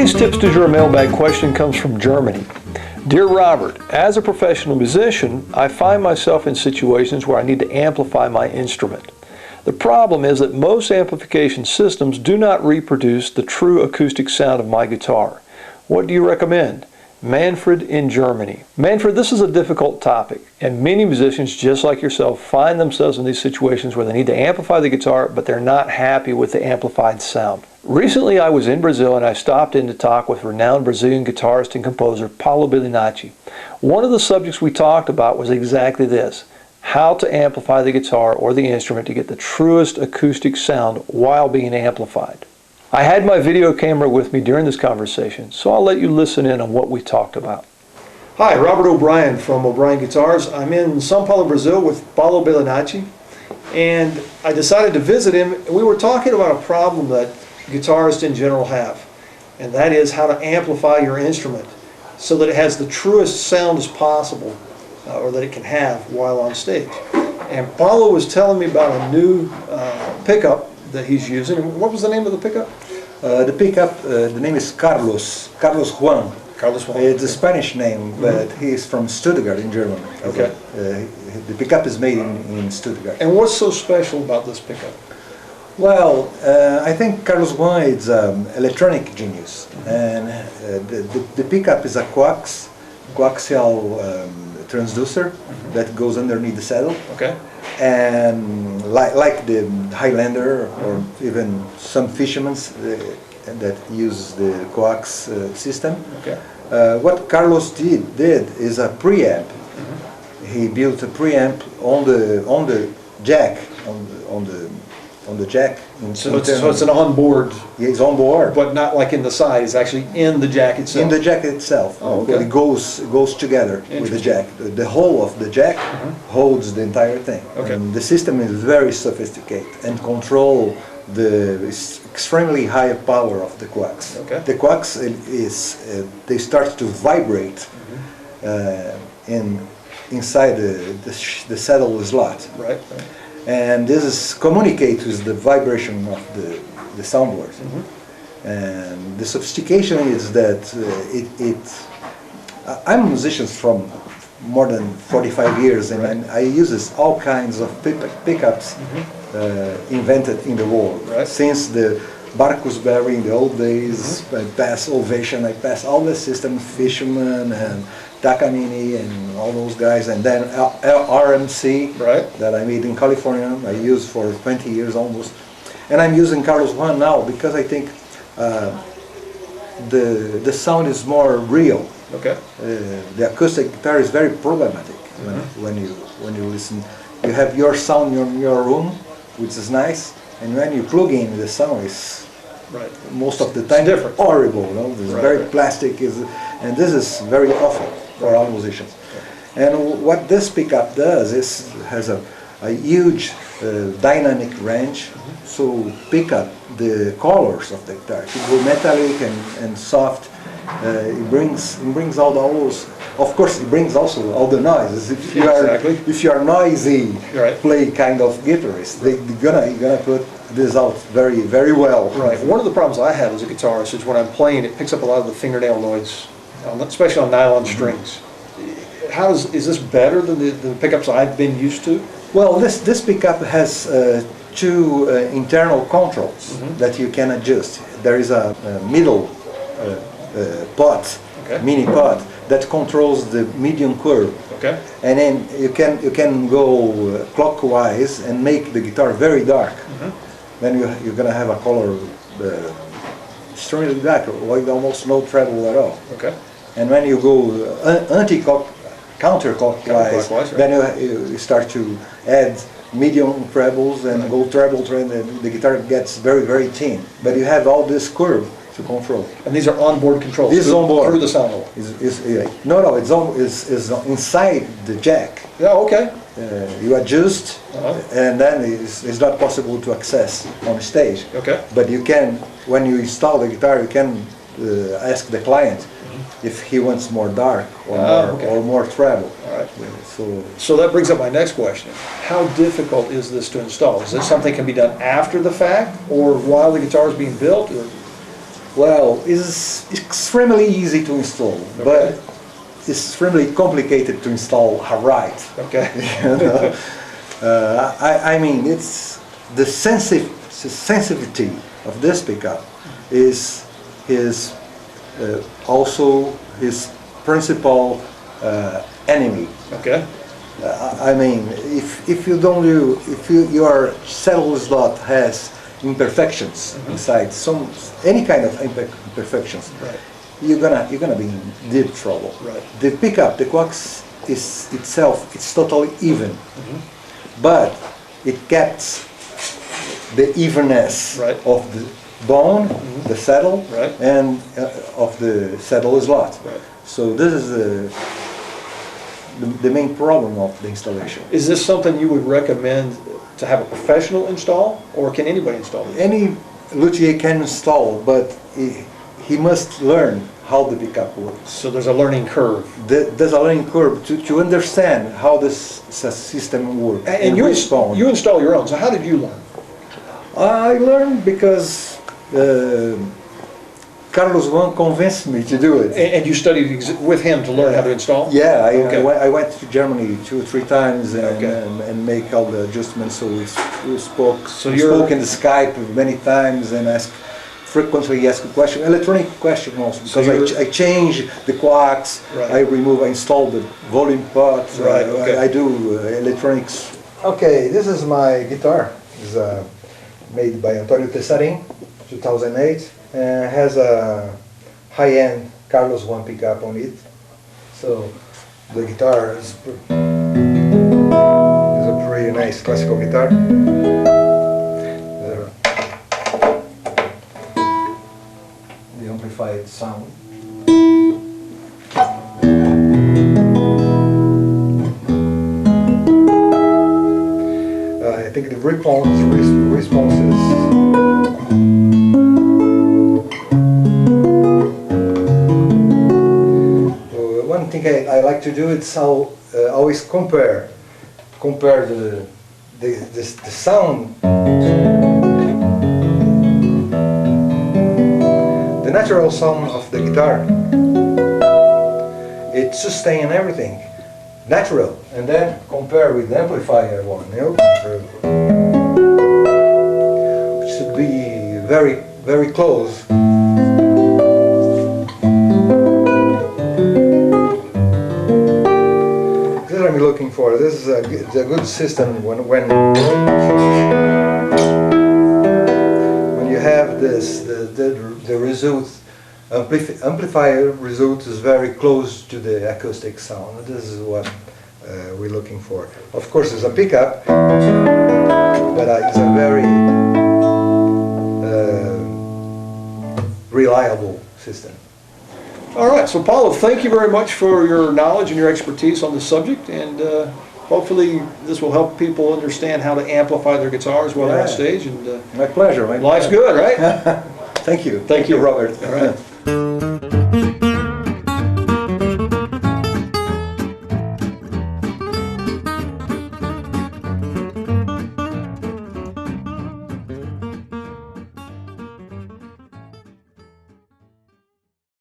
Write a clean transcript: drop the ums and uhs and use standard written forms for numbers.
Today's Tips du Jour mailbag question comes from Germany. Dear Robert, as a professional musician, I find myself in situations where I need to amplify my instrument. The problem is that most amplification systems do not reproduce the true acoustic sound of my guitar. What do you recommend? Manfred in Germany. Manfred, this is a difficult topic, and many musicians, just like yourself, find themselves in these situations where they need to amplify the guitar, but they're not happy with the amplified sound. Recently, I was in Brazil and I stopped in to talk with renowned Brazilian guitarist and composer Paulo Bonacci. One of the subjects we talked about was exactly this: how to amplify the guitar or the instrument to get the truest acoustic sound while being amplified. I had my video camera with me during this conversation, so I'll let you listen in on what we talked about. Hi, Robert O'Brien from O'Brien Guitars. I'm in São Paulo, Brazil with Paulo Bonacci, and I decided to visit him. We were talking about a problem that guitarists in general have, and that is how to amplify your instrument so that it has the truest sound as possible, or that it can have while on stage. And Paulo was telling me about a new pickup that he's using. And what was the name of the pickup? The pickup, the name is Carlos Juan. Carlos Juan. It's a Spanish name, but he's from Stuttgart in Germany. Okay. The pickup is made in Stuttgart. And what's so special about this pickup? Well, I think Carlos Juan is electronic genius, and the pickup is a coaxial transducer that goes underneath the saddle. Okay. And like the Highlander or even some fishermen that use the coax system. Okay. What Carlos did is a preamp. He built a preamp on the jack on the jack. So it's an onboard. Yeah, it's on board, but not like in the side. It's actually in the jack itself. In the jack itself. Oh, okay. It goes together with the jack. The whole of the jack holds the entire thing. Okay. And the system is very sophisticated and control the extremely high power of the coax. Okay. The coax is they start to vibrate inside the saddle slot. Right. And this is communicates with the vibration of the soundboard. And the sophistication is that I'm a musician from more than 45 years, and I use all kinds of pickups invented in the world. Right. Since the Barcus Berry in the old days, I passed Ovation, I passed all the system, Fisherman and Takamine and all those guys, and then RMC that I made in California, I used for 20 years almost. And I'm using Carlos Juan now because I think the sound is more real. Okay. The acoustic guitar is very problematic when you listen. You have your sound in your room, which is nice, and when you plug in, the sound is most of the time different, horrible. You know? It's very plastic, and this is very awful for all musicians. And what this pickup does is has a huge dynamic range, so pick up the colors of the guitar. If you go metallic and soft, it brings out all those. Of course, it brings also all the noises. If you are noisy, play kind of guitarist, you're gonna put this out very, very well. Right. One of the problems I have as a guitarist is when I'm playing, it picks up a lot of the fingernail noise, especially on nylon strings. Is this better than the pickups I've been used to? Well, this pickup has two internal controls that you can adjust. There is a middle pot, mini pot, that controls the medium curve. Okay. And then you can go clockwise and make the guitar very dark. Then you're gonna have a color extremely dark, with almost no treble at all. Okay. And when you go counterclockwise, then you start to add medium trebles and go treble, and the guitar gets very, very thin. But you have all this curve to control. And these are onboard controls. This is onboard through the sound hole. No, it's inside the jack. Yeah, okay. You adjust, and then it's not possible to access on stage. Okay. But you can, when you install the guitar, you can ask the client if he wants more dark or more treble. All right. So that brings up my next question. How difficult is this to install? Is this something that can be done after the fact, or while the guitar is being built? Or? Well, it's extremely easy to install, but it's extremely complicated to install right. Okay. You know? I mean, it's the sensitivity of this pickup is his also his principal enemy. Okay. I mean, if you don't do, if your saddle slot has imperfections inside, any kind of imperfections, Right. you're gonna be in deep trouble. Right. The pickup, the coax is itself, it's totally even, but it gets the evenness Right. of the bone, the saddle, Right. and of the saddle slot. Right. So this is the main problem of the installation. Is this something you would recommend to have a professional install, or can anybody install it? Any luthier can install, but he must learn how the pickup works. So there's a learning curve. There's a learning curve to understand how this system works. And you install your own, so how did you learn? I learned because Carlos Juan convinced me to do it. And you studied with him to learn how to install? Yeah, Okay. I went to Germany 2 or 3 times and, Okay. and make all the adjustments. So we spoke. So we you're- spoke in the Skype many times and frequently ask a question, electronic question also, because I change the coax, Right. I install the volume pot, Right, okay. I do electronics. Okay, this is my guitar. It's made by Antonio Tessarin, 2008. Has a high-end Carlos Juan pickup on it. So the guitar is a pretty nice classical guitar. The amplified sound. I think the response is one thing I like to do is always compare the sound, the natural sound of the guitar. It sustains everything, natural, and then compare with the amplifier one, you know, which should be very, very close. I'm looking for. This is a good system when you have this the result amplifier result is very close to the acoustic sound. This is what we're looking for. Of course, it's a pickup, but it's a very reliable system. All right, so Paulo, thank you very much for your knowledge and your expertise on the subject, and hopefully this will help people understand how to amplify their guitars while they're on stage. And my pleasure. Life's good, right? Thank you. Thank you, Robert. All right.